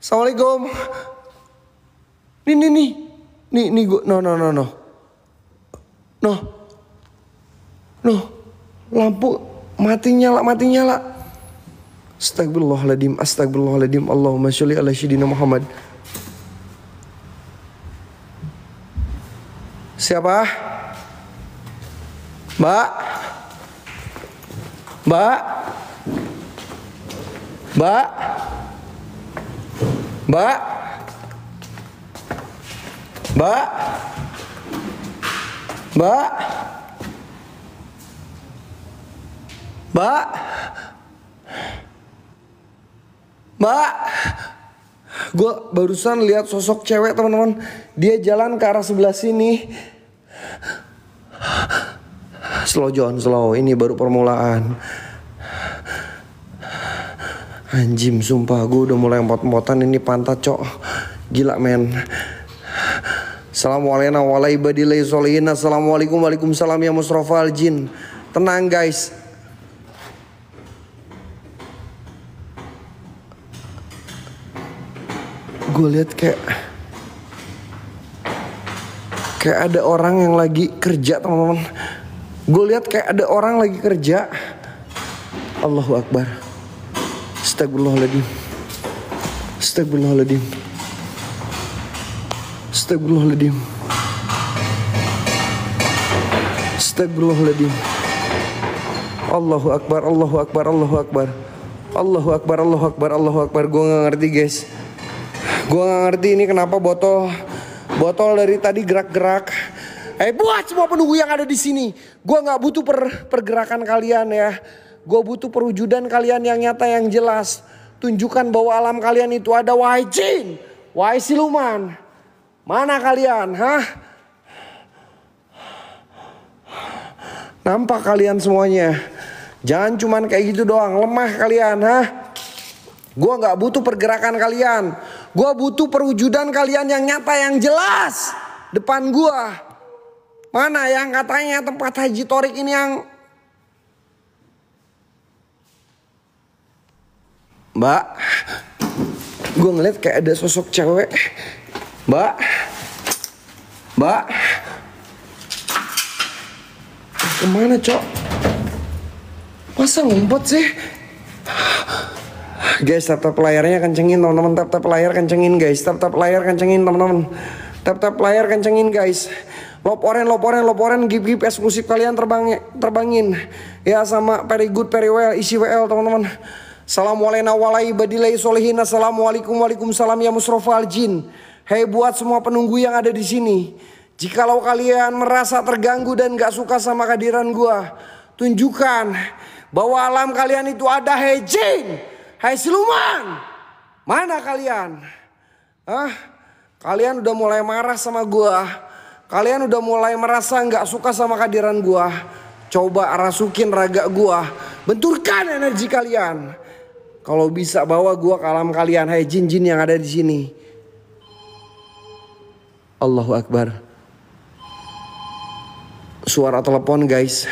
Assalamualaikum. Nih gue, no. Lampu mati nyala. Astagfirullahaladzim. Allahumma sholli ala sayyidina Muhammad. Siapa? Mbak? Gue barusan lihat sosok cewek teman-teman. Dia jalan ke arah sebelah sini. Slow John, slow. Ini baru permulaan. Anjim, sumpah gue udah mulai empot-empotan ini pantat, cok. Gila men. Assalamualaikum warahmatullahi wabarakatuh. Assalamualaikum waalaikumsalam ya musrofal jin. Tenang guys. Gue lihat kayak ada orang yang lagi kerja teman-teman. Gue lihat kayak ada orang lagi kerja. Allahu Akbar. Astagfirullahaladzim. Allahu Akbar. Gue gak ngerti guys. Gue gak ngerti ini kenapa botol dari tadi gerak-gerak. Buat semua penunggu yang ada di sini. Gue gak butuh pergerakan kalian ya. Gue butuh perwujudan kalian yang nyata, yang jelas. Tunjukkan bahwa alam kalian itu ada. Wahai jin, wahai siluman, mana kalian? Nampak kalian semuanya? Jangan cuman kayak gitu doang. Lemah kalian, Gue gak butuh pergerakan kalian. Gue butuh perwujudan kalian yang nyata, yang jelas. Depan gue. Mana yang katanya tempat Haji Torik ini yang... Mbak, gue ngeliat kayak ada sosok cewek. Mbak. Kemana, cok? Masa ngumpet sih? Guys, tap layarnya kencengin teman-teman. Tap layar kencengin guys. Tap layar kencengin teman-teman. Tap layar kencengin guys. Loporen gip eksklusif kalian terbangin. Ya sama very good very well isi WL teman-teman. Assalamualaikum warahmatullahi wabarakatuh. Assalamualaikum waalaikumsalam ya musrofal jin. Hei buat semua penunggu yang ada di sini. Jikalau kalian merasa terganggu dan gak suka sama kehadiran gua, tunjukkan bahwa alam kalian itu ada. Hei jin, hei siluman, mana kalian? Kalian udah mulai marah sama gua. Kalian udah mulai merasa gak suka sama kehadiran gua. Coba rasukin raga gua. Benturkan energi kalian. Kalau bisa bawa gua ke alam kalian. Hai jin-jin yang ada di sini. Allahu Akbar. Suara telepon guys.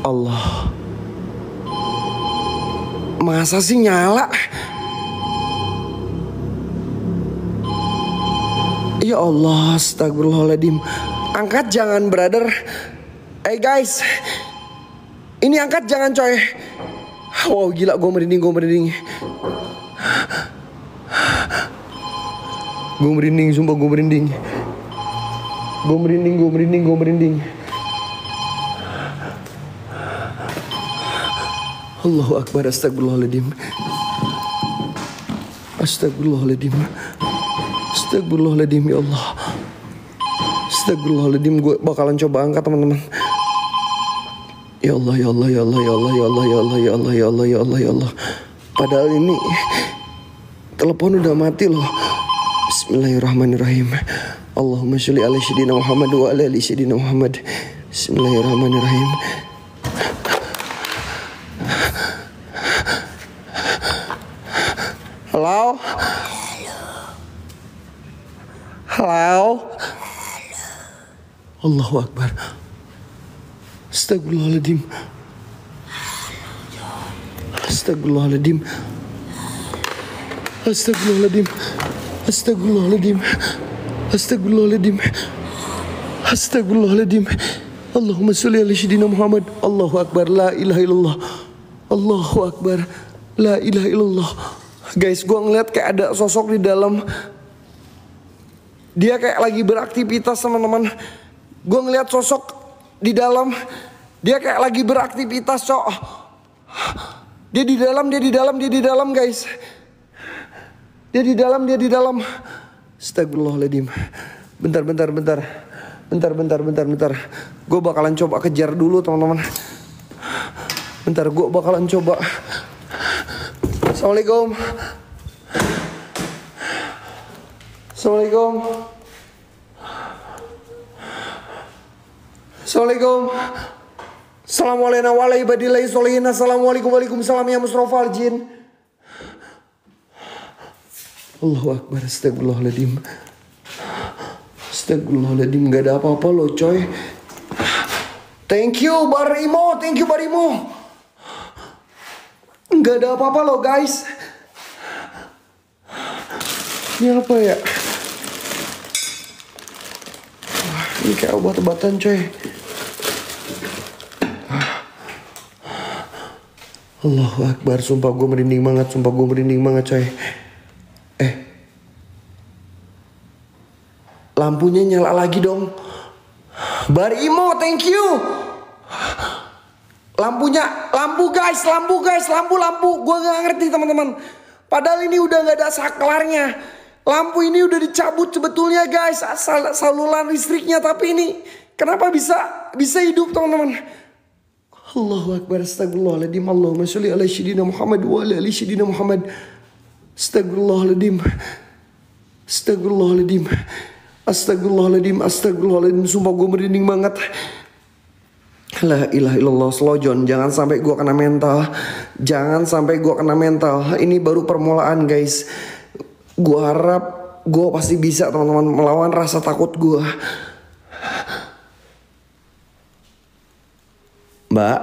Allah. Masa sih nyala? Ya Allah, astagfirullahaladzim. Angkat jangan brother. Guys, ini angkat jangan coy. Wow gila, gue merinding. Sumpah gue merinding. Allahu Akbar, astagfirullahaladzim. Astagfirullahaladzim ya Allah. Astagfirullahaladzim, gue bakalan coba angkat teman-teman. Ya Allah. Padahal ini telepon udah mati loh. Bismillahirrahmanirrahim. Allahumma sholli ala sayyidina Muhammad wa ala ali sayyidina Muhammad. Bismillahirrahmanirrahim. Halo. Allahu Akbar. Astagfirullahaladzim. Astagfirullahaladzim. Astagfirullahaladzim. Astagfirullahaladzim. Astagfirullahaladzim. Astagfirullahaladzim. Allahumma sholli ala sayyidina Muhammad. Allahu akbar, la ilaha illallah. Allahu akbar, la ilaha illallah. Guys, gue ngeliat kayak ada sosok di dalam. Dia kayak lagi beraktivitas, teman-teman. Gue ngeliat sosok di dalam. Dia kayak lagi beraktivitas, cok. Dia di dalam guys. Dia di dalam. Astagfirullahaladzim. Bentar. Gue bakalan coba kejar dulu, teman-teman. Bentar, gue bakalan coba. Assalamualaikum. Assalamualaikum warahmatullahi wabarakatuh. Assalamualaikum waalaikumsalam ya Musrofal Jin. Allahu akbar, astagfirullahaladzim. Astagfirullahaladzim, gak ada apa-apa loh coy. Thank you Barimo. Gak ada apa-apa loh guys. Ini apa ya? Wah, ini kayak obat-obatan coy. Allahu akbar, sumpah gue merinding banget coy. Lampunya nyala lagi dong. Barimo, thank you. Lampu guys. Gue gak ngerti teman-teman. Padahal ini udah gak ada saklarnya. Lampu ini udah dicabut sebetulnya guys, saluran listriknya. Tapi ini kenapa bisa hidup teman-teman? Allahu akbar, astagfirullahaladzim. Allahumma sholli ala sayyidina Muhammad wa ala ali sayyidina Muhammad. Astagfirullahaladzim. Sumpah gue merinding banget. La ilaha illallah. Slojon, jangan sampai gue kena mental. Ini baru permulaan guys. Gue harap gue pasti bisa teman-teman melawan rasa takut gue. Mbak.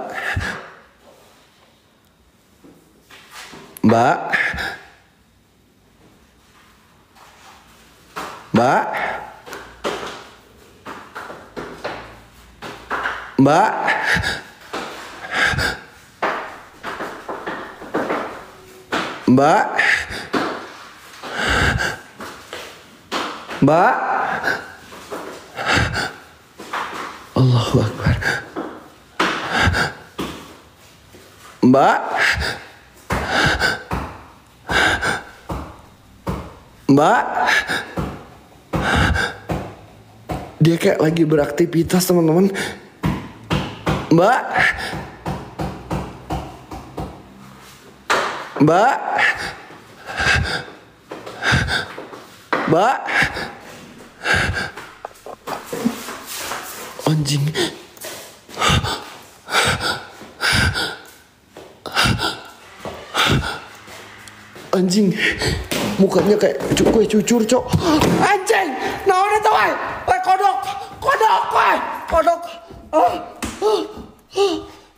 Allahu akbar. Mbak. Dia kayak lagi beraktivitas teman-teman. Mbak. Anjing. Mukanya kayak kue cucur, cok. Anjing. Nah, udah tau, kodok.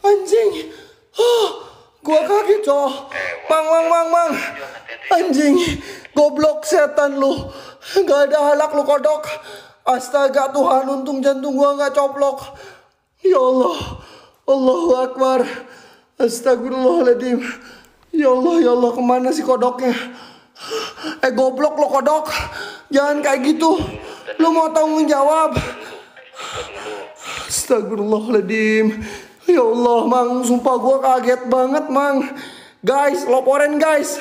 Anjing. Gua kaget, cok. Mang. Anjing. Goblok setan lu. Gak ada halak lu, kodok. Astaga Tuhan, untung jantung gua gak coplok. Ya Allah. Allahu akbar. Astagfirullahaladzim. Ya Allah, kemana sih kodoknya? Goblok lo kodok. Jangan kayak gitu. Lu mau tanggung jawab. Astagfirullahaladzim. Ya Allah, Mang. Sumpah gue kaget banget, Mang. Guys, loporen guys.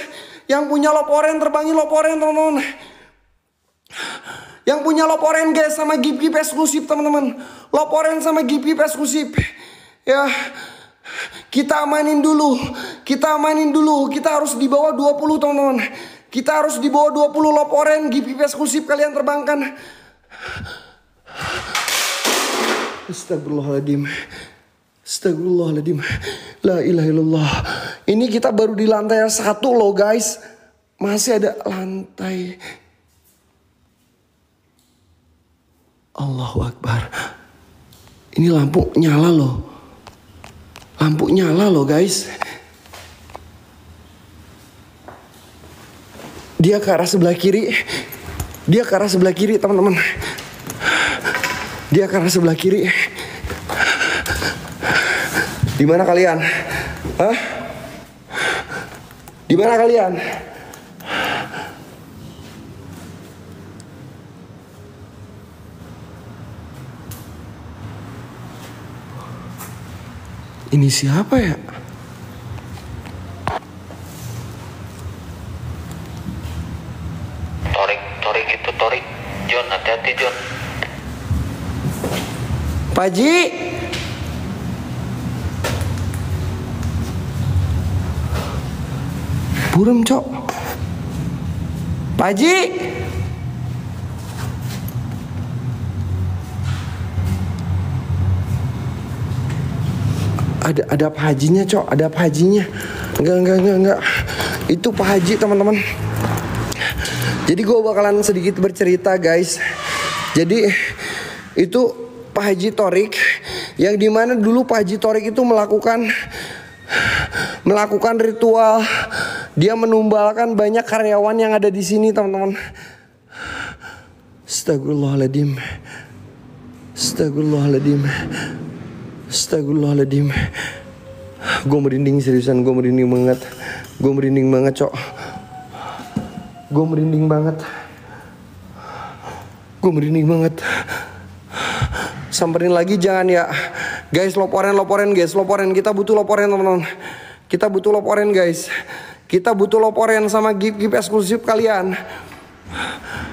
Yang punya loporen, terbangin loporen, teman-teman. Yang punya loporen guys, sama gip-gip eksklusif, teman-teman. Loporen sama gip-gip eksklusif. Ya. Kita amanin dulu. Kita harus di bawah 20, teman-teman. Kita harus di bawah 20 loporen. GP eksklusif kalian terbangkan. Astagfirullahaladzim. La ilaha illallah. Ini kita baru di lantai 1 loh guys. Masih ada lantai. Allahu akbar. Ini lampu nyala loh. Lampu nyala loh guys. Dia ke arah sebelah kiri. Dia ke arah sebelah kiri teman-teman. Dia ke arah sebelah kiri. Di mana kalian? Hah? Di mana kalian? Ini siapa ya? Torik itu Torik. John, hati-hati John. Pak Haji. Burem cok. Pak Haji. Ada Pak Hajinya cok, ada Pak Hajinya. Enggak. Itu Pak Haji teman-teman. Jadi gue bakalan sedikit bercerita guys. Jadi itu Pak Haji Torik, yang dimana dulu Pak Haji Torik itu melakukan ritual. Dia menumbalkan banyak karyawan yang ada di sini teman-teman. Astagfirullahaladzim. Astagfirullahaladzim. Astagfirullahaladzim. Gue merinding seriusan, gue merinding banget. Gue merinding banget cok. Gue merinding banget. Gue merinding banget. Samperin lagi jangan ya. Guys, loporen guys, loporen. Kita butuh loporen teman-teman. Kita butuh loporen guys. Kita butuh loporen sama gift eksklusif kalian.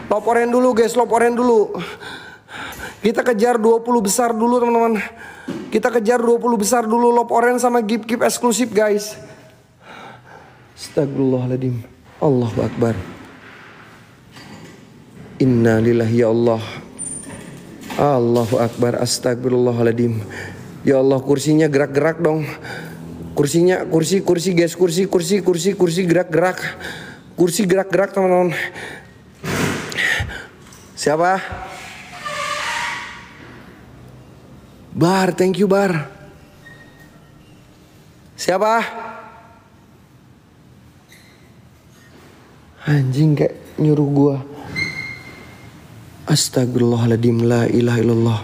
Loporen dulu guys, loporen dulu. Kita kejar 20 besar dulu teman-teman. Kita kejar 20 besar dulu loporen sama gift eksklusif guys. Astagfirullahaladzim. Allahu Akbar. Inna lillahi ya Allah. Allahu Akbar. Astagfirullahaladzim. Ya Allah, kursinya gerak-gerak dong. Kursinya, kursi guys, kursi gerak-gerak. Kursi gerak-gerak teman-teman. Siapa? Bar, thank you Bar. Siapa? Anjing kayak nyuruh gua. Astagfirullahaladzim, la ilaha illallah.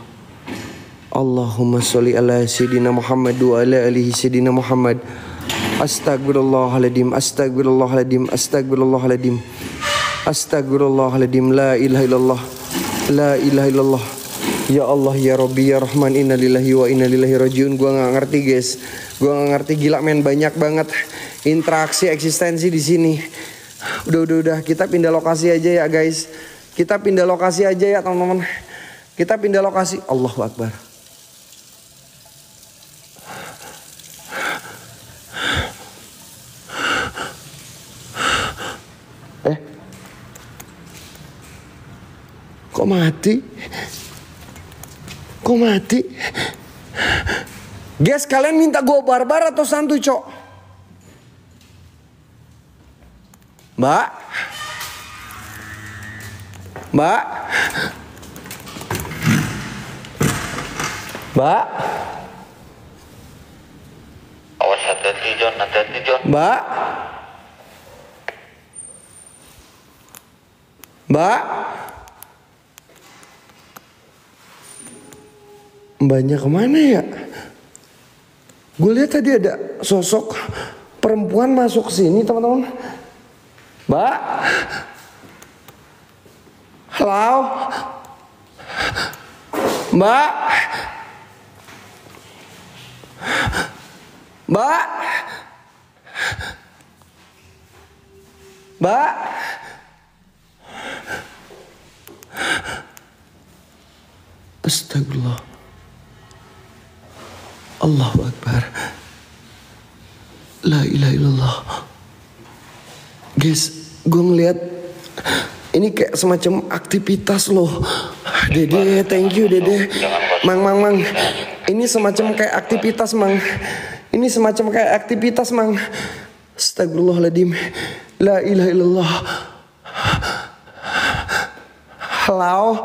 Allahumma sholli ala sayyidina Muhammad wa ala alihi sayyidina Muhammad. Astagfirullahaladzim, astagfirullahaladzim, astagfirullahaladzim. Astagfirullahaladzim, la ilaha illallah. La ilaha illallah. Ya Allah, ya Rabbi, ya Rahman, inna lillahi wa inna ilaihi rajiun. Gua gak ngerti guys. Gua gak ngerti, gila men, banyak banget interaksi eksistensi di sini. Udah, kita pindah lokasi aja ya guys. Kita pindah lokasi aja ya teman-teman. Kita pindah lokasi. Allahu Akbar. Kok mati? Kok mati? Guys, kalian minta gue barbar atau santuy cok? Mbak? Mbak? Mbak? Awas, hati-hati John, hati-hati John. Mbak? Mbak? Mbaknya kemana ya? Gue lihat tadi ada sosok perempuan masuk sini teman-teman. Mbak? Halo? Mbak? Mbak? Mbak? Astagfirullah. Allahu Akbar. La ilaha illallah. Guys, gue ngeliat ini kayak semacam aktivitas loh. Dede, thank you Dede. Mang. Ini semacam kayak aktivitas Mang. Ini semacam kayak aktivitas Mang. Astagfirullahaladzim. La ilaha illallah. Halo,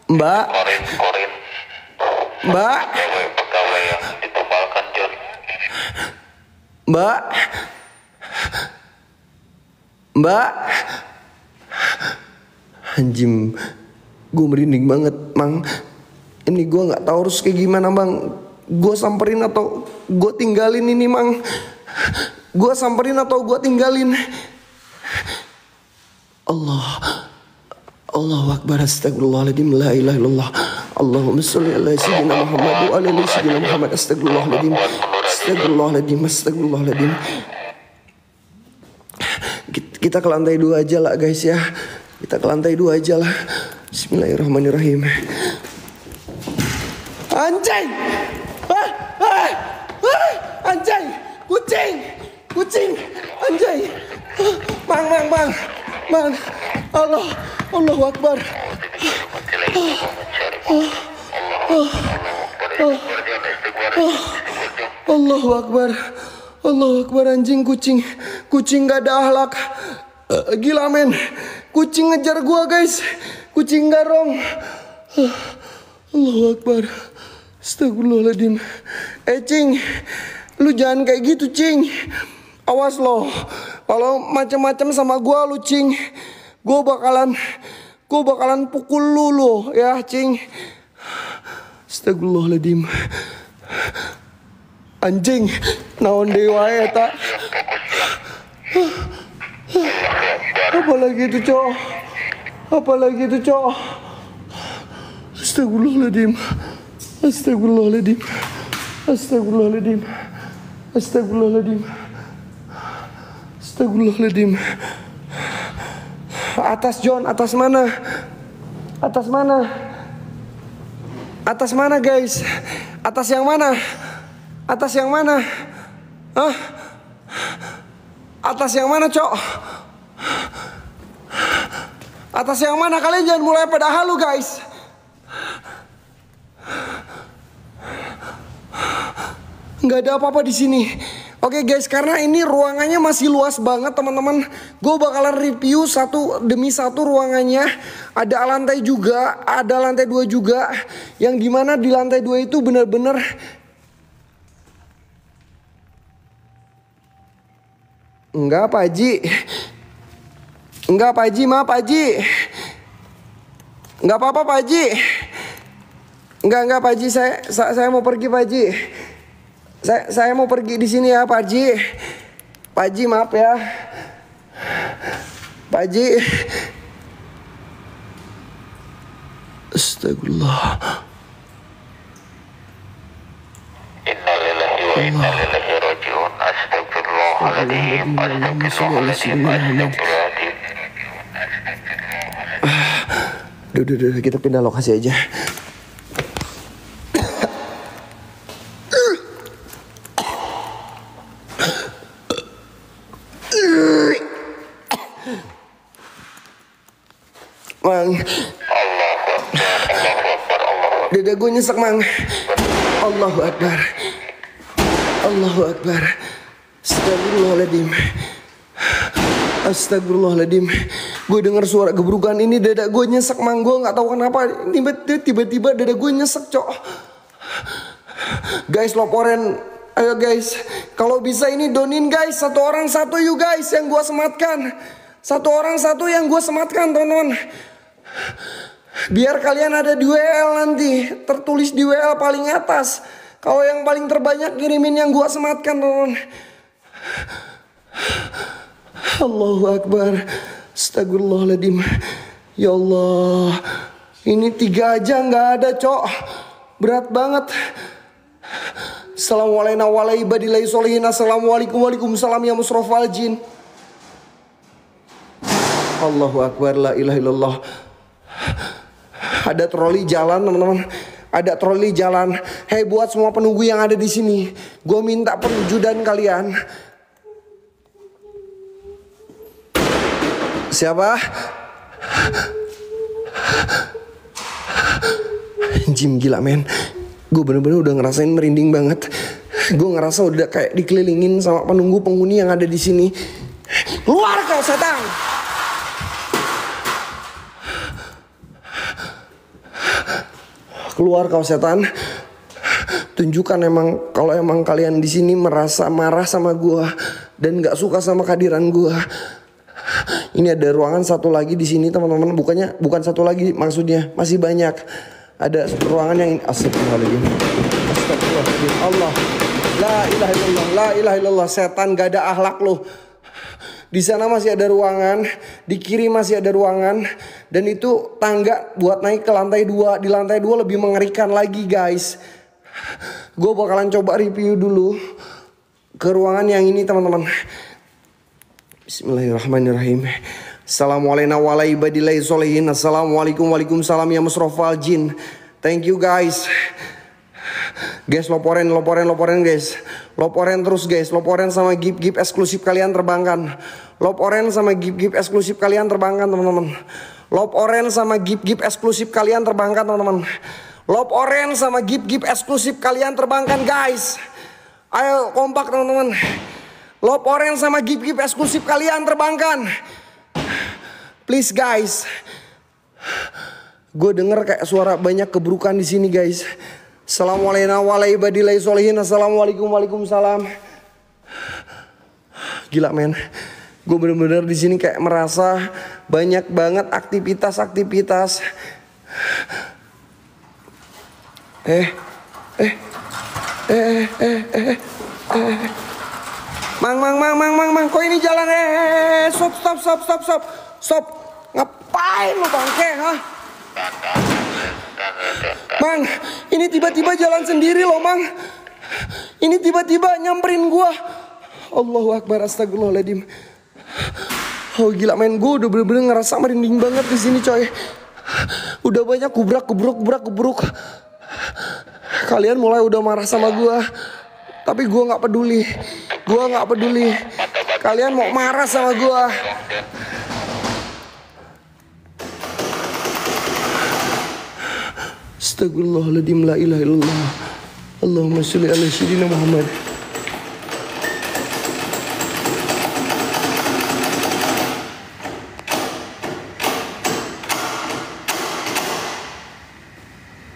Mbak. Korin. Mbak. Pegawai yang ditumbalkan John. Mbak. Mbak. Anjim, gue merinding banget, Mang. Ini gue nggak tahu harus kayak gimana, Bang. Gue samperin atau gue tinggalin ini, Mang. Gue samperin atau gue tinggalin. Allahu Akbar, astagfirullahaladzim, la ilaha illallah. Allahumma sholli ala sayyidina Muhammad wa ala ali sayyidina Muhammad. Astagfirullahaladzim, astagfirullahaladzim, astagfirullahaladzim. Kita ke lantai 2 aja lah, guys ya. Kita ke lantai 2 aja lah. Bismillahirrahmanirrahim. Anjing! Anjing! Kucing! Anjing! Bang! Allahu Akbar. Allahu Akbar, anjing, kucing gak ada akhlak. Gila men, kucing ngejar gua guys, kucing garong. Allahu Akbar, astagfirullahaladzim. Cing, lu jangan kayak gitu, Cing. Awas lo, kalau macam-macam sama gua lu, Cing, gua bakalan pukul lu ya, Cing. Astagfirullahaladzim. Anjing, naon deui wae eta. Apalagi itu, Cok. Astagfirullahaladzim. Atas, John, atas mana? Atas mana, guys? Atas yang mana? Hah? Atas yang mana, Cok? Atas yang mana? Kalian jangan mulai pada halu, guys. Nggak ada apa-apa di sini. Oke guys, karena ini ruangannya masih luas banget teman-teman, gue bakalan review satu demi satu ruangannya. Ada lantai juga, ada lantai 2 juga, yang dimana di lantai 2 itu bener-bener enggak, Pak Haji. Enggak, Pak Haji, maaf Pak Haji. Enggak apa-apa Pak Haji. Enggak Pak Haji, saya mau pergi Pak Haji. Saya mau pergi di sini ya Pak Haji. Pak Haji, maaf ya. Pak Haji. Astagfirullah. Innalillahi wa inna ilaihi raji'un. Astagfirullahaladzim. Astagfirullahaladzim. Duh, kita pindah lokasi aja. Mang, dada gue nyesek, Mang. Allahu Akbar. Astagfirullahaladzim. Gue dengar suara gebrukan ini, dada gue nyesek, Mang. Gue nggak tahu kenapa tiba-tiba dada gue nyesek, Cok. Guys, loporen, ayo guys. Kalau bisa ini donin guys, satu orang satu yuk guys yang gue sematkan. Satu orang satu yang gue sematkan, teman-teman. Biar kalian ada di WL nanti, tertulis di WL paling atas. Kalau yang paling terbanyak kirimin yang gua sematkan, teman-teman. Allahu Akbar. Astagfirullahaladzim. Ya Allah, ini 3 aja nggak ada, Cok. Berat banget. Assalamualaikum warahmatullahi wabarakatuh. Assalamualaikum waalaikumsalam ya musrofal jin. Allahu Akbar, la ilaha illallah. Ada troli jalan, teman-teman. Ada troli jalan. Hei, buat semua penunggu yang ada di sini, gue minta perwujudan kalian. Siapa? Jim, gila men. Gue bener-bener udah ngerasain merinding banget. Gue ngerasa udah kayak dikelilingin sama penunggu penghuni yang ada di sini. Keluar kau setan! Keluar kau setan. Tunjukkan kalau emang kalian di sini merasa marah sama gua dan nggak suka sama kehadiran gua. Ini ada ruangan satu lagi di sini teman-teman. Bukan satu lagi, maksudnya masih banyak. Ada ruangan yang ini. Astagfirullahaladzim. Astagfirullahaladzim. Allah. La ilaha illallah. La ilaha illallah. Setan gak ada akhlak lo. Di sana masih ada ruangan, di kiri masih ada ruangan, dan itu tangga buat naik ke lantai 2. Di lantai 2 lebih mengerikan lagi guys. Gue bakalan coba review dulu ke ruangan yang ini teman-teman. Bismillahirrahmanirrahim. Assalamualaikum waalaikumsalam ya musrofal jin. Thank you guys. Guys, loporen guys. Loporen terus guys. Loporen sama gift eksklusif kalian terbangkan. Loporen sama gift eksklusif kalian terbangkan teman-teman. Loporen sama gift eksklusif kalian terbangkan teman-teman. Loporen sama gift eksklusif kalian terbangkan guys. Ayo kompak teman-teman. Loporen sama gift eksklusif kalian terbangkan. Please guys. Gue denger kayak suara banyak keburukan di sini guys. Assalamualaikum waalaikumsalam. Gila men. Gue bener-bener di sini kayak merasa banyak banget aktivitas. Mang, kok ini jalan? Stop. Ngapain lo bangke, ha? Mang, ini tiba-tiba jalan sendiri loh, Mang. Ini tiba-tiba nyamperin gua. Allahu Akbar, astagfirullahaladzim. Oh gila men, gue udah bener-bener ngerasa merinding banget di sini coy. Udah banyak kubruk. Kalian mulai udah marah sama gua, tapi gua nggak peduli. Kalian mau marah sama gua. Astagfirullahaladzim, la ilaha illallah. Allahumma sholli ala sayyidina Muhammad.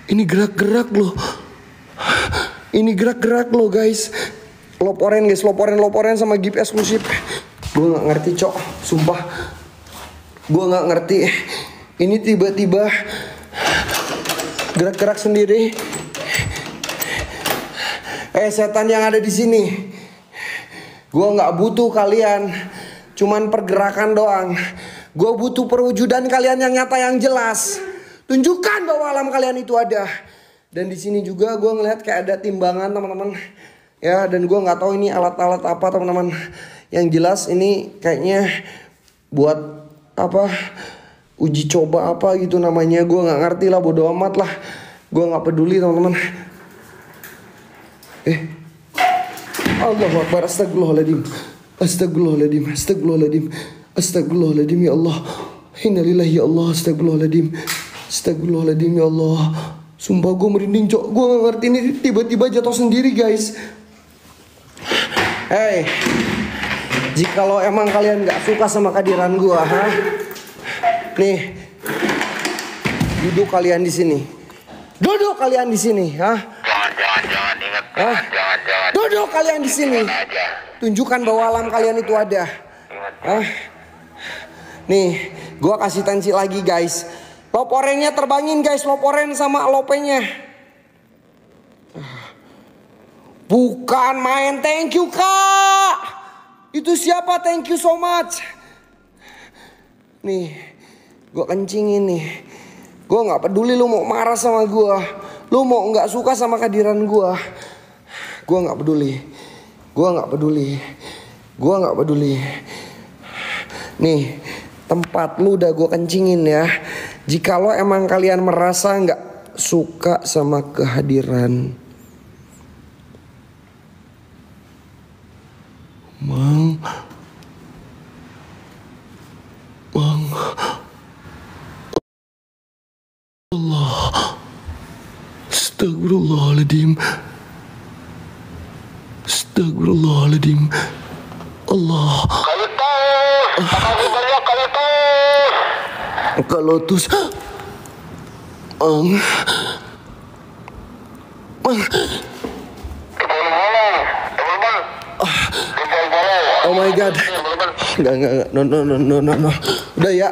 Ini gerak-gerak loh guys. Loporen sama gift eksklusif. Gue gak ngerti cok, sumpah. Gue gak ngerti. Ini tiba-tiba gerak-gerak sendiri. Setan yang ada di sini. Gue gak butuh kalian, cuman pergerakan doang. Gue butuh perwujudan kalian yang nyata, yang jelas. Tunjukkan bahwa alam kalian itu ada. Dan di sini juga gue ngeliat kayak ada timbangan teman-teman. Ya, dan gue nggak tahu ini alat-alat apa teman-teman. Yang jelas ini kayaknya buat apa? Uji coba apa gitu namanya. Gue nggak ngerti lah, bodo amat lah. Gue nggak peduli teman-teman. Allahu Akbar, astagfirullahaladzim ya Allah. Innalillahi ya Allah, astagfirullahaladzim ya Allah. Sumpah gue merinding cok. Gue gak ngerti ini tiba-tiba jatuh sendiri guys. Jikalau emang kalian gak suka sama kehadiran gue, nih, duduk kalian di sini. Jangan ingat. Duduk kalian di sini. Tunjukkan bahwa alam kalian itu ada. Nih, gue kasih tensi lagi guys. Loporennya terbangin guys, loporen sama lopenya. Bukan main, thank you kak. Itu siapa, thank you so much. Nih, gue kencingin nih. Gue gak peduli lu mau marah sama gue, lu mau gak suka sama kehadiran gue. Gue gak peduli. Nih, tempat lu udah gue kencingin ya. Jikalau emang kalian merasa gak suka sama kehadiran Mang. Allah. Astagfirullahaladzim. Allah. Kalotus. Mang. my god. Enggak. No. Udah ya.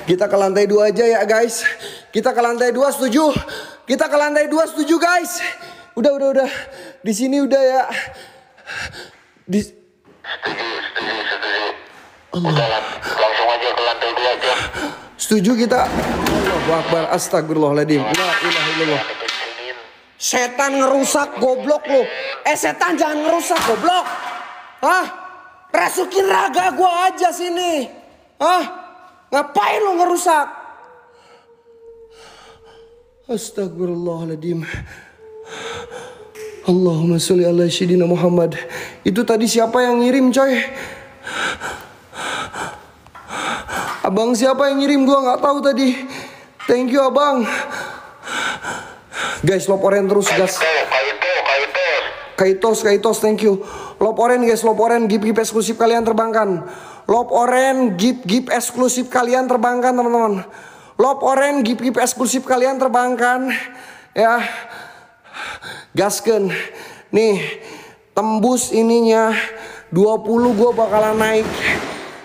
Kita ke lantai 2 aja ya guys. Kita ke lantai 2, setuju? Kita ke lantai 2, setuju guys? Udah. Di sini udah ya. Setuju. Udah, langsung aja ke lantai 2 aja. Setuju kita? Allahu Akbar, astagfirullahaladzim. La ilaha illallah. Setan ngerusak goblok lu. Setan jangan ngerusak goblok. Hah? Rasukin raga gua aja sini. Hah? Ngapain lu ngerusak? Astagfirullahaladzim. Allahumma sholli ala sayyidina Muhammad. Itu tadi siapa yang ngirim coy? Abang siapa yang ngirim, gua nggak tahu tadi. Thank you abang. Guys, lop oren terus gas. Kaitos, thank you. Lop oren guys, lop oren, gift eksklusif kalian terbangkan. Lop oren, gift eksklusif kalian terbangkan teman-teman. Lop oren, gift eksklusif kalian terbangkan. Ya, gasken. Nih, tembus ininya 20 gue bakalan naik.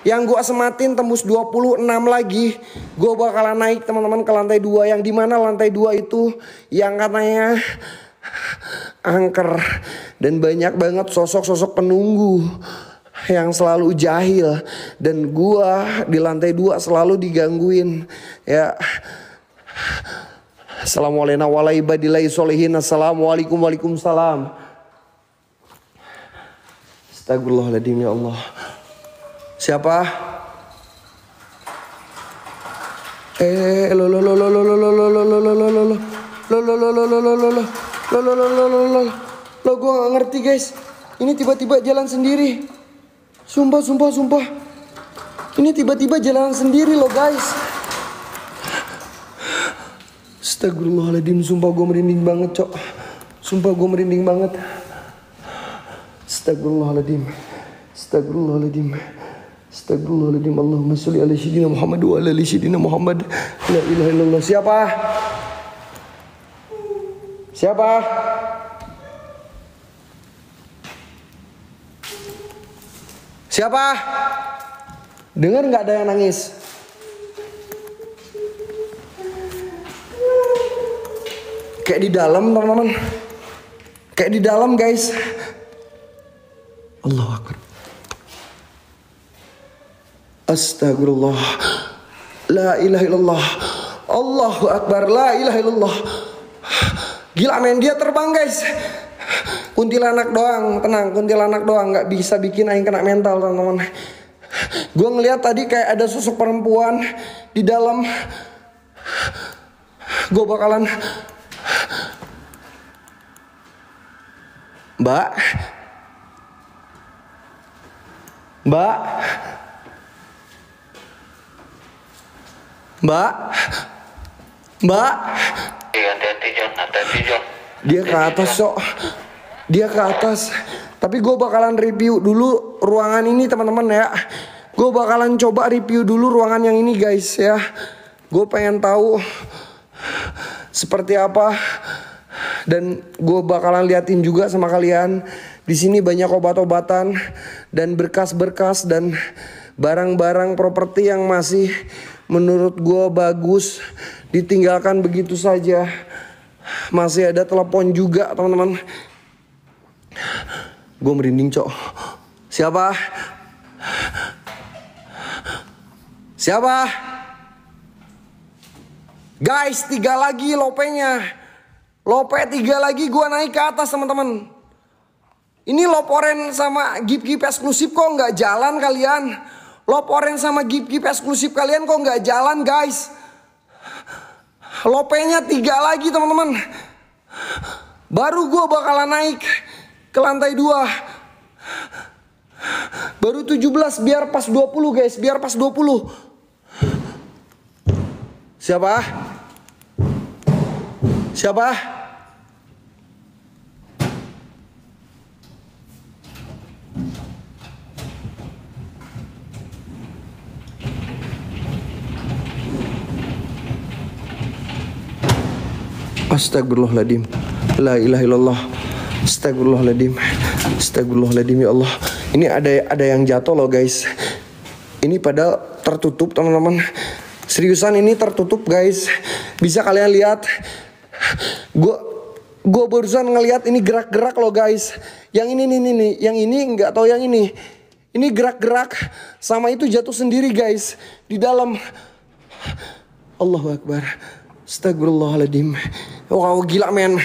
Yang gue sematin tembus 26 lagi, gue bakalan naik teman-teman ke lantai 2. Yang dimana lantai 2 itu yang katanya angker. Dan banyak banget sosok-sosok penunggu yang selalu jahil. Dan gue di lantai 2 selalu digangguin. Ya, assalamualaikum warahmatullahi wabarakatuh. Assalamualaikum waalaikumsalam. Astagfirullahaladzim ya Allah. Siapa? Lo gue gak ngerti guys. Ini tiba-tiba jalan sendiri. Sumpah. Ini tiba-tiba jalan sendiri lo guys. Astagfirullahaladzim. Sumpah gue merinding banget cok. Astagfirullahaladzim. Allahumma sholli ala sayyidina Muhammad wa ala ali sayyidina Muhammad. La ilaha illallah. Siapa? Dengar nggak ada yang nangis? Kayak di dalam teman-teman. Kayak di dalam guys. Allahu Akbar. Astagfirullah. La ilaha illallah. Allahu Akbar. La ilaha illallah. Gila men, dia terbang guys. Kuntilanak doang, tenang, kuntilanak doang, nggak bisa bikin aing kena mental teman-teman. Gue ngeliat tadi kayak ada sosok perempuan di dalam. Gue bakalan Mbak. Hati-hati John. Dia ke atas sok. Dia ke atas. Tapi gue bakalan review dulu ruangan ini teman-teman ya. Gue bakalan coba review dulu ruangan yang ini guys ya. Gue pengen tahu seperti apa. Dan gue bakalan liatin juga sama kalian. Di sini banyak obat-obatan dan berkas-berkas dan barang-barang properti yang masih menurut gue bagus ditinggalkan begitu saja. Masih ada telepon juga teman-teman. Gue merinding cok. Siapa? Guys, 3 lagi lopenya. Lope 3 lagi gue naik ke atas teman-teman. Ini loporen sama gift eksklusif kok nggak jalan kalian. Loporen sama gift eksklusif kalian kok nggak jalan guys. Lopenya 3 lagi teman-teman. Baru gue bakalan naik ke lantai 2. Baru 17 biar pas 20 guys. Biar pas 20. Siapa? Astagfirullahaladzim. La ilaha illallah. Astagfirullahaladzim ya Allah. Ini ada yang jatuh loh guys. Ini padahal tertutup teman-teman. Seriusan ini tertutup guys. Bisa kalian lihat. Gue barusan ngelihat ini gerak-gerak loh guys. Yang ini nih. Yang ini nggak tahu yang ini. Ini gerak-gerak. Sama itu jatuh sendiri guys. Di dalam. Allahu Akbar. Astagfirullahaladzim. Wow gila men.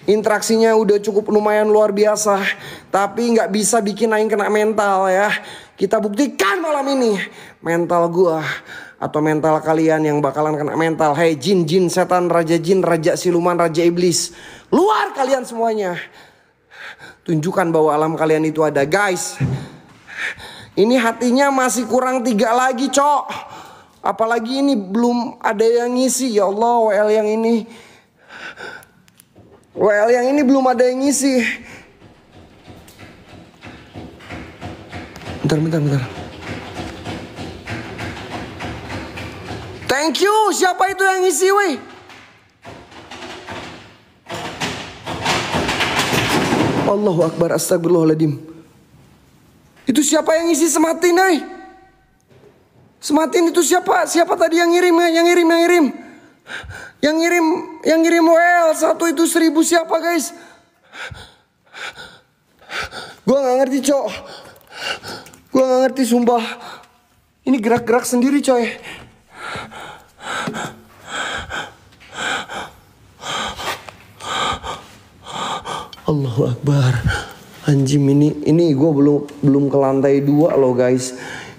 Interaksinya udah cukup lumayan luar biasa. Tapi nggak bisa bikin Aing kena mental ya. Kita buktikan malam ini. Mental gua atau mental kalian yang bakalan kena mental. Hei jin, setan, raja jin, raja siluman, raja iblis. Luar kalian semuanya. Tunjukkan bahwa alam kalian itu ada guys. Ini hatinya masih kurang 3 lagi cok. Apalagi ini belum ada yang ngisi. Ya Allah WL yang ini. WL yang ini belum ada yang ngisi. Bentar. Thank you. Siapa itu yang ngisi weh? Allahu Akbar. Astagfirullahaladzim. Itu siapa yang ngisi sematin eh? Sematin itu siapa? Siapa tadi yang ngirim? Yang ngirim WL satu itu 1000 siapa guys? Gua nggak ngerti cok. Gua nggak ngerti sumpah. Ini gerak-gerak sendiri coy. Allahu Akbar. Anjim ini gue belum ke lantai 2 loh guys.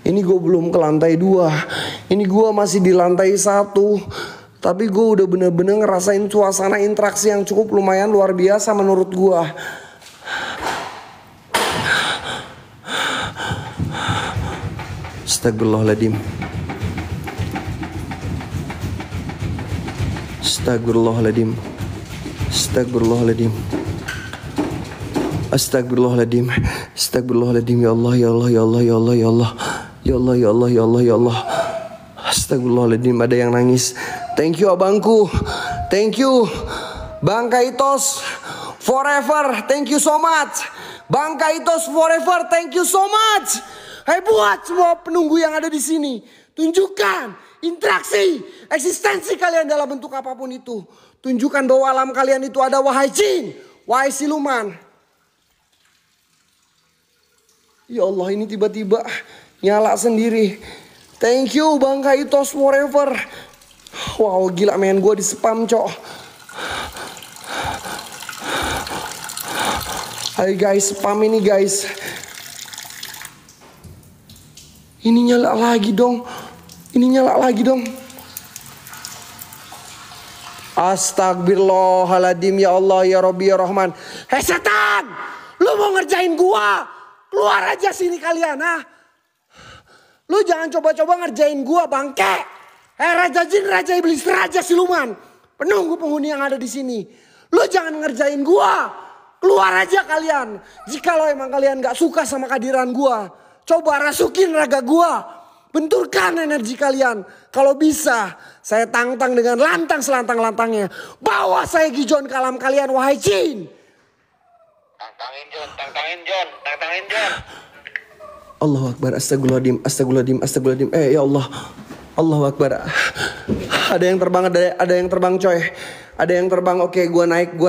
Ini gue belum ke lantai 2. Ini gue masih di lantai 1. Tapi gue udah bener-bener ngerasain suasana interaksi yang cukup lumayan luar biasa menurut gue. Astagfirullahaladzim. Astagfirullahaladzim. Astagfirullahaladzim. Astagfirullahaladzim. Astagfirullahaladzim. Ya Allah, ya Allah, ya Allah, ya Allah, ya Allah. Ya Allah, ya Allah, ya Allah, ya Allah. Astagfirullahaladzim, ada yang nangis. Thank you abangku. Thank you. Bang Kaitos forever. Thank you so much. Bang Kaitos forever. Thank you so much. Hai buat semua penunggu yang ada di sini. Tunjukkan interaksi, eksistensi kalian dalam bentuk apapun itu. Tunjukkan bahwa alam kalian itu ada wahai jin, wahai siluman. Ya Allah ini tiba-tiba nyala sendiri. Thank you Bang Kaitos forever. Wow gila men, gue di spam cok. Hai guys, spam ini guys. Ini nyala lagi dong. Ini nyala lagi dong. Astagfirullahaladzim ya Allah ya Rabbi ya Rahman. Hei setan, lu mau ngerjain gua? Keluar aja sini kalian ah. Lu jangan coba-coba ngerjain gua bangke. Raja jin, raja iblis, raja siluman, penunggu penghuni yang ada di sini. Lu jangan ngerjain gua. Keluar aja kalian. Jikalau emang kalian gak suka sama kehadiran gua, coba rasukin raga gua. Benturkan energi kalian. Kalau bisa, saya tantang dengan lantang selantang-lantangnya. Bawa saya gijon ke alam kalian, wahai jin. Tantangin John. Allahu Akbar, astagfirullahaladzim. Ya Allah. Allahu Akbar. Ada yang terbang coy. Ada yang terbang. Oke, gua naik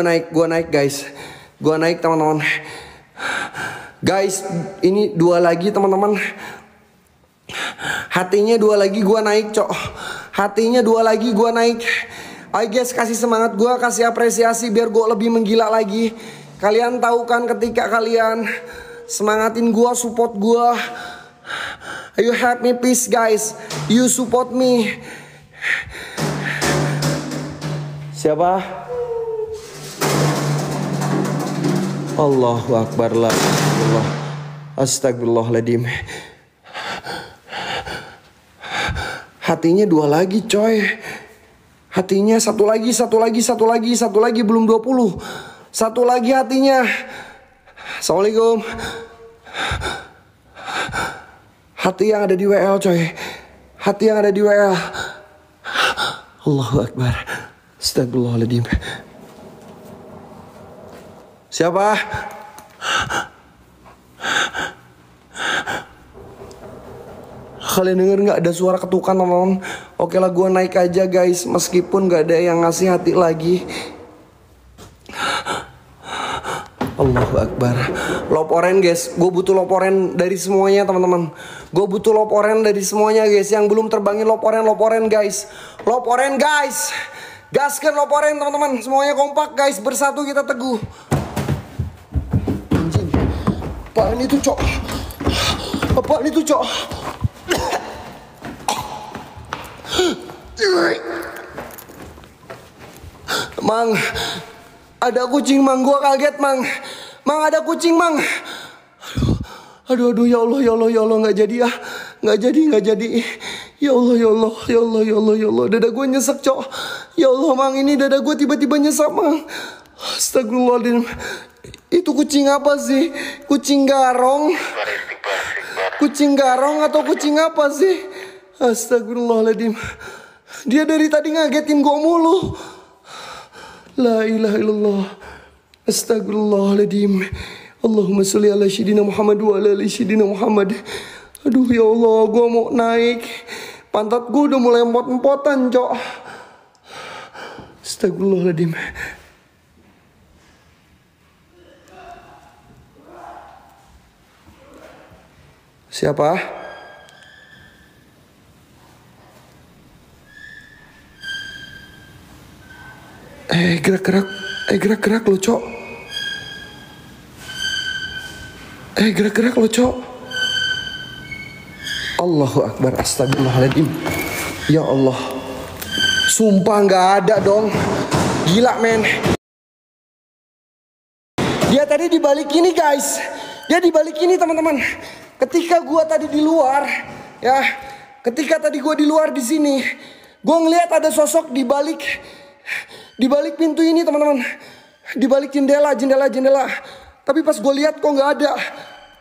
guys. Gua naik teman-teman. Guys, ini 2 lagi teman-teman. Hatinya 2 lagi gua naik cok. Hatinya 2 lagi gua naik. Ayo guys, kasih semangat gua, kasih apresiasi biar gua lebih menggila lagi. Kalian tahu kan ketika kalian semangatin gua, support gua, you help me please guys. You support me. Siapa? Allahu Akbar la ilaha. Astagfirullahaladzim. Hatinya 2 lagi coy. Hatinya 1 lagi belum 20. 1 lagi hatinya. Assalamualaikum. Hati yang ada di WL coy. Hati yang ada di WL. Allahu Akbar. Astagfirullahaladzim. Siapa? Kalian denger nggak ada suara ketukan teman-teman? Oke lah, gue naik aja guys, meskipun nggak ada yang ngasih hati lagi. Allahu Akbar. Lop oren guys, gue butuh lop oren dari semuanya teman-teman. Gue butuh lop oren dari semuanya guys. Yang belum terbangin lop oren guys. Lop oren guys. Gaskan lop oren teman-teman. Semuanya kompak guys, bersatu kita teguh. Anjing. Apaan itu cok? Apaan itu cok? Mang, ada kucing mang, gua kaget mang. Mang, ada kucing mang. Aduh, ya Allah, nggak jadi ya, nggak jadi. Ya Allah, ya Allah, dada gue nyesek cok. Ya Allah mang, ini dada gue tiba-tiba nyesek mang. Astagfirullahaladzim. Itu kucing apa sih? Kucing garong? Kucing garong atau kucing apa sih? Astagfirullahaladzim. Dia dari tadi ngagetin gue mulu. La ilaha illallah. Astagfirullahaladzim. Allahumma sholli ala sayyidina Muhammad wa ala ali sayyidina Muhammad. Aduh ya Allah, gue mau naik. Pantat gue udah mulai empot-empotan cok. Astagfirullahaladzim. Siapa? Gerak-gerak lo cok. Gerak-gerak lo cok. Allahu Akbar, astagfirullahaladzim. Ya Allah, sumpah nggak ada dong. Gila men. Dia tadi di balik ini guys. Dia di balik ini teman-teman. Ketika gua tadi di luar, ya, ketika tadi gua di luar di sini, gua ngelihat ada sosok di balik pintu ini teman-teman, di balik jendela. Tapi pas gue lihat kok nggak ada.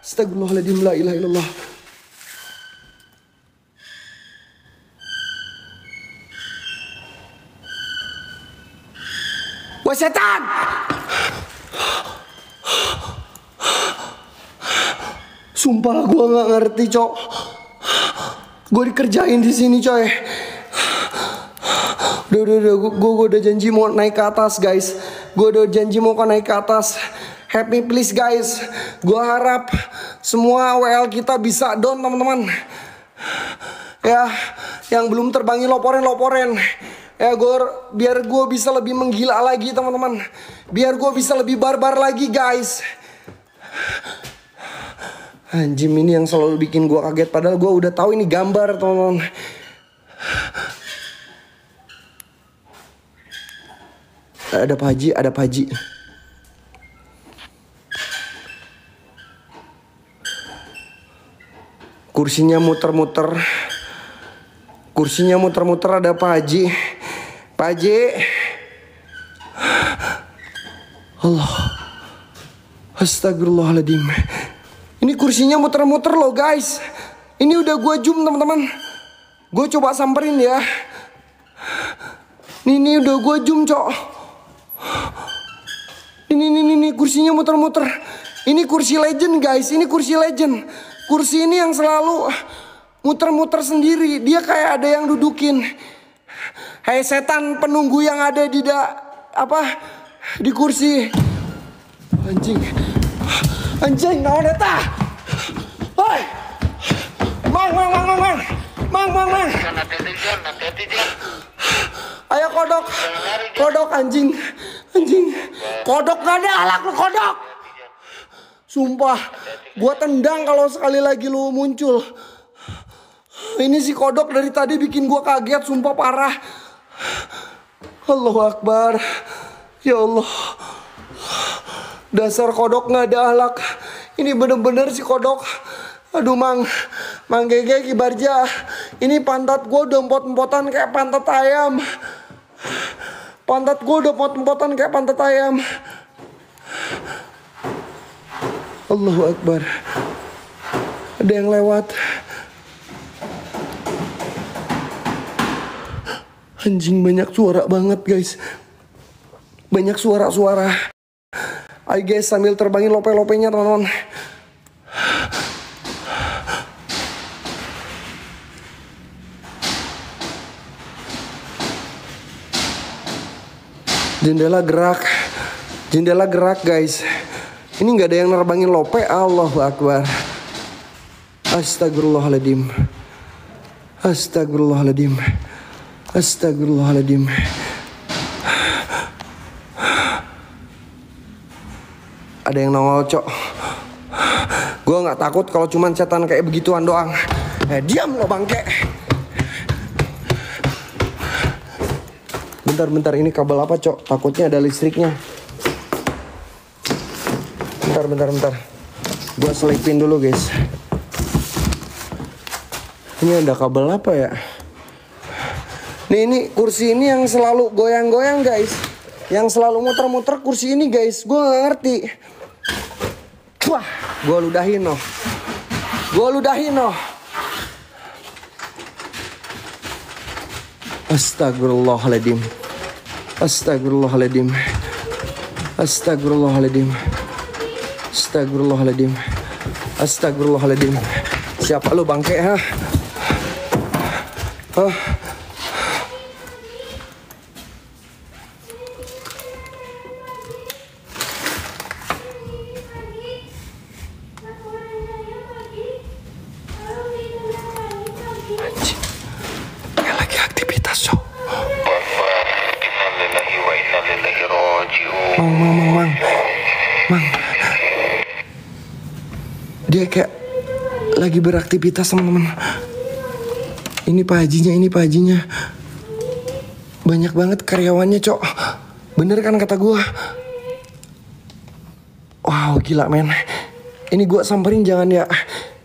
Astagfirullahaladzim, la ilaha illallah. Wah setan! Sumpah gue nggak ngerti cok. Gue dikerjain di sini coy. Udah, gue udah janji mau naik ke atas guys. Gue udah janji mau naik ke atas. Help me please guys. Gue harap semua WL kita bisa down teman-teman. Ya, yang belum terbangin loporen. Ya, biar gue bisa lebih menggila lagi teman-teman. Biar gue bisa lebih barbar lagi guys. Anjim, ini yang selalu bikin gue kaget. Padahal gue udah tahu ini gambar teman-teman. Ada Pak Haji. Kursinya muter-muter ada Pak Haji. Pak Haji. Allah. Astagfirullahaladzim. Ini kursinya muter-muter loh guys. Ini udah gue zoom teman-teman. Gue coba samperin ya. Ini udah gue zoom cok. Ini kursinya muter-muter. Ini kursi legend guys. Ini kursi legend. Kursi ini yang selalu muter-muter sendiri. Dia kayak ada yang dudukin. Hei setan penunggu yang ada di kursi. Anjing naon eta? Hoi. Mang. Ayo kodok anjing. Kodok gak ada alak lu kodok. Sumpah, gua tendang kalau sekali lagi lu muncul. Ini si kodok dari tadi bikin gua kaget, sumpah parah. Allahu Akbar. Ya Allah. Dasar kodok gak ada alak. Ini bener-bener si kodok. Aduh mang Gege Kibarja. Ini pantat gue udah empot-empotan kayak pantat ayam. Allahu Akbar. Ada yang lewat. Anjing, banyak suara banget guys. Banyak suara-suara. Ayo guys, sambil terbangin lope-lopenya teman-teman. Jendela gerak. Jendela gerak guys. Ini nggak ada yang nerbangin Lope. Allahu Akbar. Astagfirullahaladzim. Astagfirullahaladzim. Astagfirullahaladzim. Ada yang nongol, Cok. Gue nggak takut kalau cuman setan kayak begituan doang. Diam lo bangke. Bentar, ini kabel apa, Cok? Takutnya ada listriknya. Bentar. Gue selipin dulu, guys. Ini ada kabel apa ya? Nih, ini kursi ini yang selalu goyang-goyang, guys. Yang selalu muter-muter kursi ini, guys. Gue gak ngerti. Wah, gue ludahin, noh. Astagfirullahaladzim. Siapa lu bangke, ha? Lagi aktivitas, Cok. Mang. Dia kayak lagi beraktivitas, teman-teman. Ini Pak Hajinya. Banyak banget karyawannya, Cok. Bener kan kata gue? Wow, gila men. Ini gue samperin jangan ya.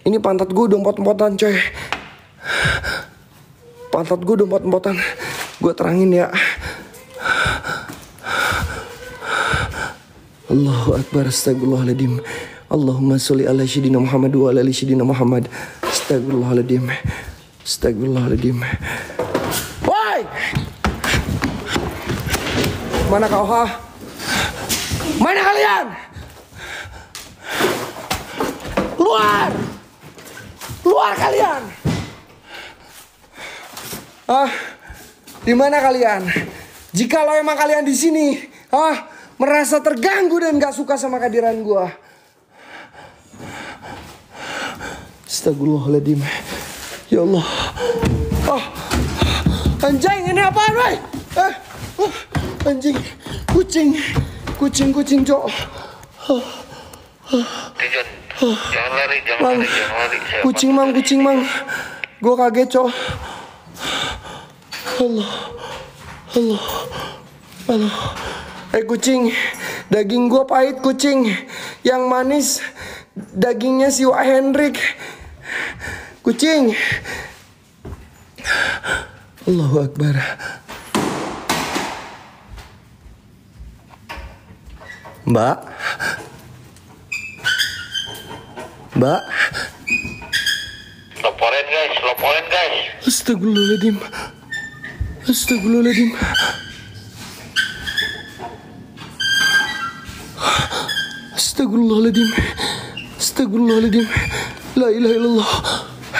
Ini pantat gue udah empot-empotan, coy. Gue terangin ya. Allahu Akbar, astagfirullahaladzim. Allahumma sholli ala sayyidina Muhammad wa ala ali sayyidina Muhammad. Astagfirullahaladzim. Woi! Mana kau, ha? Mana kalian? Keluar kalian! Di mana kalian? Jikalau emang kalian di sini, merasa terganggu dan gak suka sama kehadiran gua. Astagfirullahaladzim. Ya Allah. Anjing, ini apaan, woy? Anjing, kucing, Cok. Jangan lari. Kucing, Mang. Gua kaget, Cok. Allah. Kucing, daging gua pahit, kucing. Yang manis dagingnya si Wak Hendrik. Kucing. Allahu Akbar. Mbak. Loporen guys. Astagfirullahaladzim. Astagfirullahaladzim. La ilaha illallah.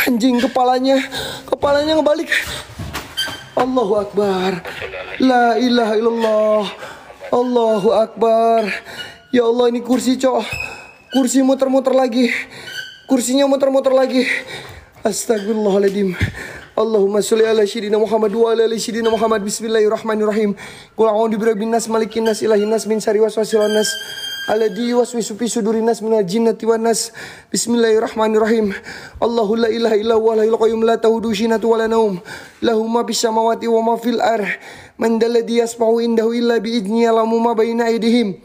Anjing, kepalanya ngebalik. Allahu Akbar. La ilaha illallah. Allahu Akbar. Ya Allah, ini kursi, Cok. Kursi muter-muter lagi. Kursinya muter-muter lagi. Astagfirullahaladzim. Allahumma sholli ala sayyidina Muhammad wa ala ali sayyidina Muhammad. Bismillahirrahmanirrahim. Qul a'udzu birabbin nas, malikin nas, ilahin nas, min syarri waswasil nas, alladzi yuwaswisu fi sudurin nas, minal jinnati wan nas. Bismillahirrahmanirrahim. Allahu la ilaha illa huwal hayyul qayyum la ta'khudhuhu sinatun wa la naum. Lahu ma fis samawati wa ma fil ardh. Man dalladzi yasma'u indahu illa bi idzni, ya'lamu ma baina aydihim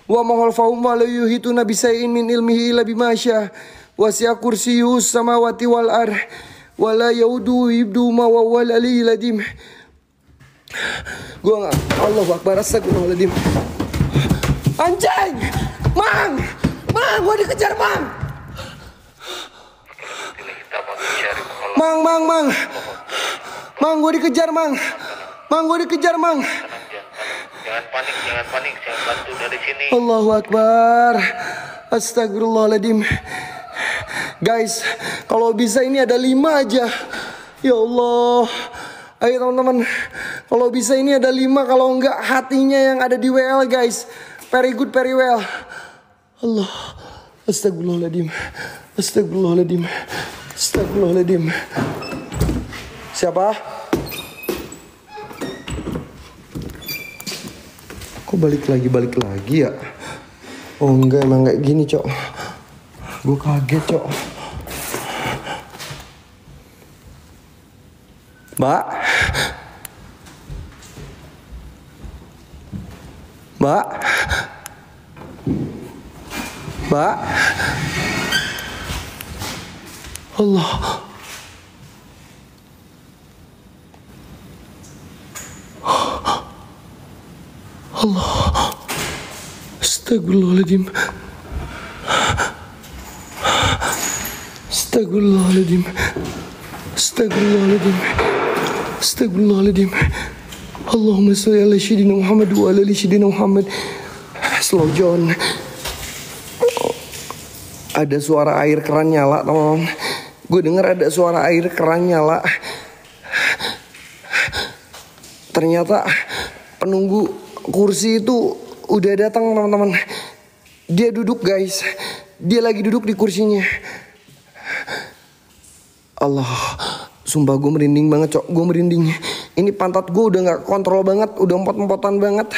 wa ma khalfahum wa la yuhituna bi syai'in min ilmihi illa bima syaa. Wasi'a kursiyyuhus samawati wal ardh. Wala yaudu ibduma wa wal aliyyil azim. Gua enggak. Allahu Akbar, astagfirullahaladzim. Anjing! Mang, gua dikejar, Mang. Mang, gua dikejar, Mang. Jangan panik, saya bantu dari sini. Allahu Akbar. Astagfirullahaladzim. Guys, kalau bisa ini ada 5 aja. Ya Allah. Ayo teman-teman, kalau bisa ini ada 5, kalau enggak hatinya yang ada di WL guys. Very good, very well. Allah, astagfirullahaladzim, astagfirullahaladzim, astagfirullahaladzim. Siapa? Kok balik lagi ya? Oh enggak, emang kayak gini cok. Gue kaget cok. Mbak, Mbak, Mbak, Allah, Allah, astagfirullahaladzim, astagfirullahaladzim, astagfirullahaladzim, astagfirullahaladzim. Allahumma sholli ala sayyidina Muhammad wa ala ali sayyidina Muhammad. Slow John. Ada suara air keran nyala, teman-teman. Gue denger ada suara air keran nyala. Ternyata penunggu kursi itu udah datang, teman-teman. Dia duduk, guys. Dia lagi duduk di kursinya. Allah, sumpah gue merinding banget cok. Gue merinding. Ini pantat gue udah gak kontrol banget. Udah empot-empotan banget.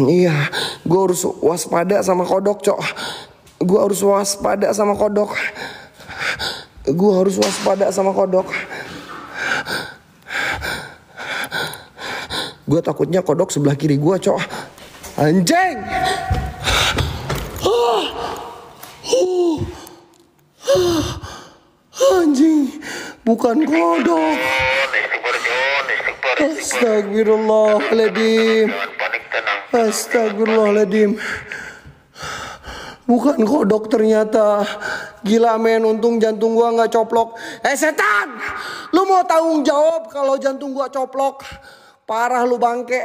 Iya, gue harus waspada sama kodok cok. Gue harus waspada sama kodok. Gue harus waspada sama kodok. Gue takutnya kodok sebelah kiri gue cok. Anjing. Anjing, bukan kodok. Astagfirullahaladzim. Astagfirullahaladzim. Bukan kodok ternyata. Gila men, untung jantung gua gak coplok. Setan, lu mau tanggung jawab kalau jantung gua coplok. Parah lu bangke.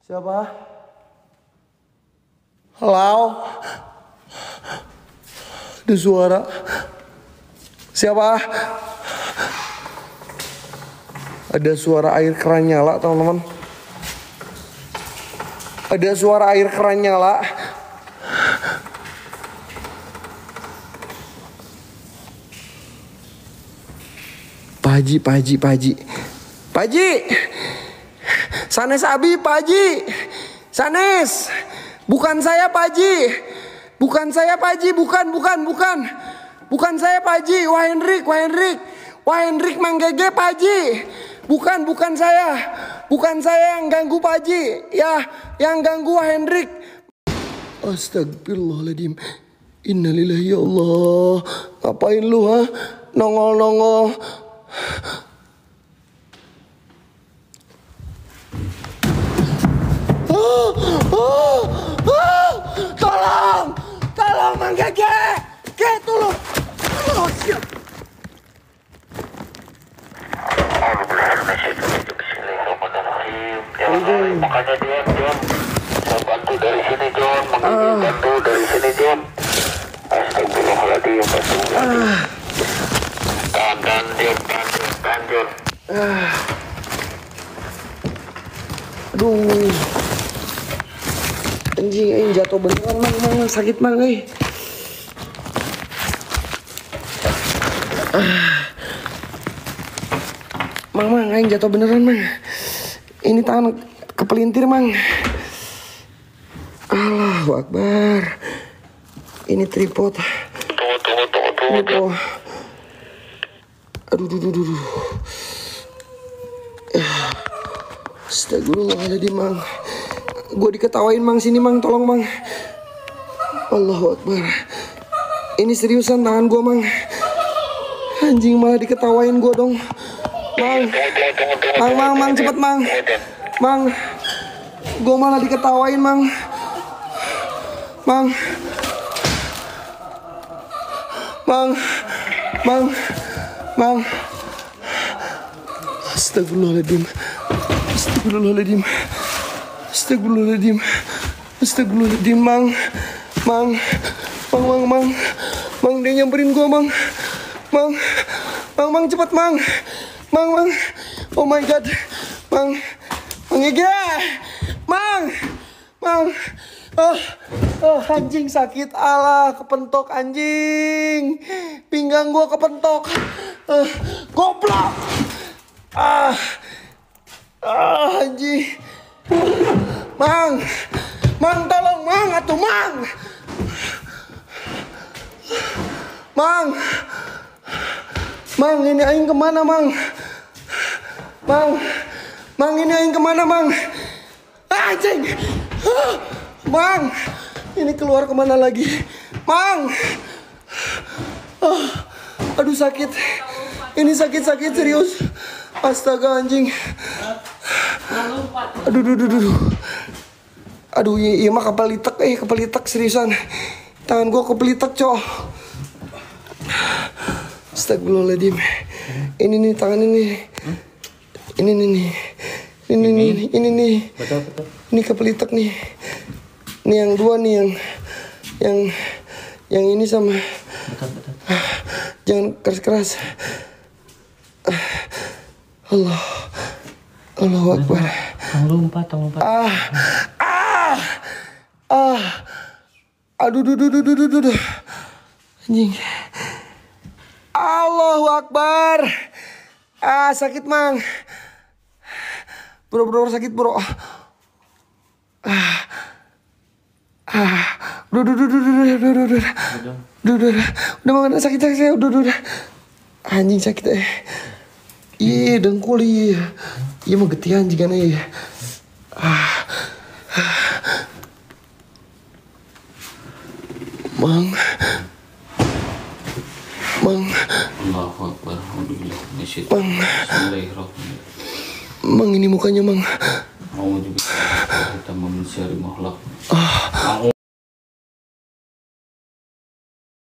Siapa? Halo? Ada suara. Siapa? Ada suara air keran nyala, teman-teman. Ada suara air keran nyala. Pak Haji. Sanes Abi, Pak Haji. Sanes. Bukan saya, Pak Haji. Bukan saya, Pak Haji. Bukan. Bukan saya, Pak Haji. Wah Hendrik Mang Gege, Pak Haji. Bukan saya. Bukan saya yang ganggu, Pak Haji. Ya, yang ganggu Wah Hendrik. Astagfirullahaladzim. Innalillahi ya Allah. Ngapain lu ha? Nongol. Tolong Mang Gege. Tolong. Siap. Makanya John, saya bantu dari sini John, bantu dari sini John. Astagfirullahaladzim, bantu. Tahan John. Aduh. Anjing, jatuh beneran mang, sakit mang. Mang, aing jatuh beneran mang. Ini tangan kepelintir mang. Allahu Akbar. Ini tripod. Tunggu. Aduh. Astagfirullahaladzim mang. Gue diketawain mang, sini mang, tolong mang. Allahu Akbar. Ini seriusan tangan gue mang. Anjing, malah diketawain gue dong. Mang, cepet mang. Mang, gue malah diketawain mang. Mang. Astagfirullahaladzim, mang. Mang, dia nyamperin gue mang. Mang, mang cepat mang. Mang. Oh my god. Mang Ege. Mang. Anjing sakit, alah kepentok anjing. Pinggang gua kepentok. Goblok. Anjing. Mang tolong mang atuh mang. Mang ini aing kemana mang? Mang ini aing kemana mang? Anjing. Mang, ini keluar kemana lagi? Mang. Aduh sakit. Ini sakit serius. Astaga anjing. Aduh, iya mah kepelitek seriusan. Tangan gua kepelitek, cok. Astagfirullahaladzim. Ini nih tangan ini. Ini nih. Betul. Ini kepelitek nih. Ini yang dua nih yang ini sama. Betul. Jangan keras-keras. Allahu Akbar. Tolong lompat. Aduh. Anjing. Allahu Akbar. Sakit mang. Bro sakit bro. Udah mang sakit. Udah. Anjing sakit Iya dengkul iya. Iya mah getian juga nih. Mang. Allahu Akbar. Alhamdulillah. Bismillahirrahmanirrahim. Mang ini mukanya mang. Mau juga kita mencari makhluk.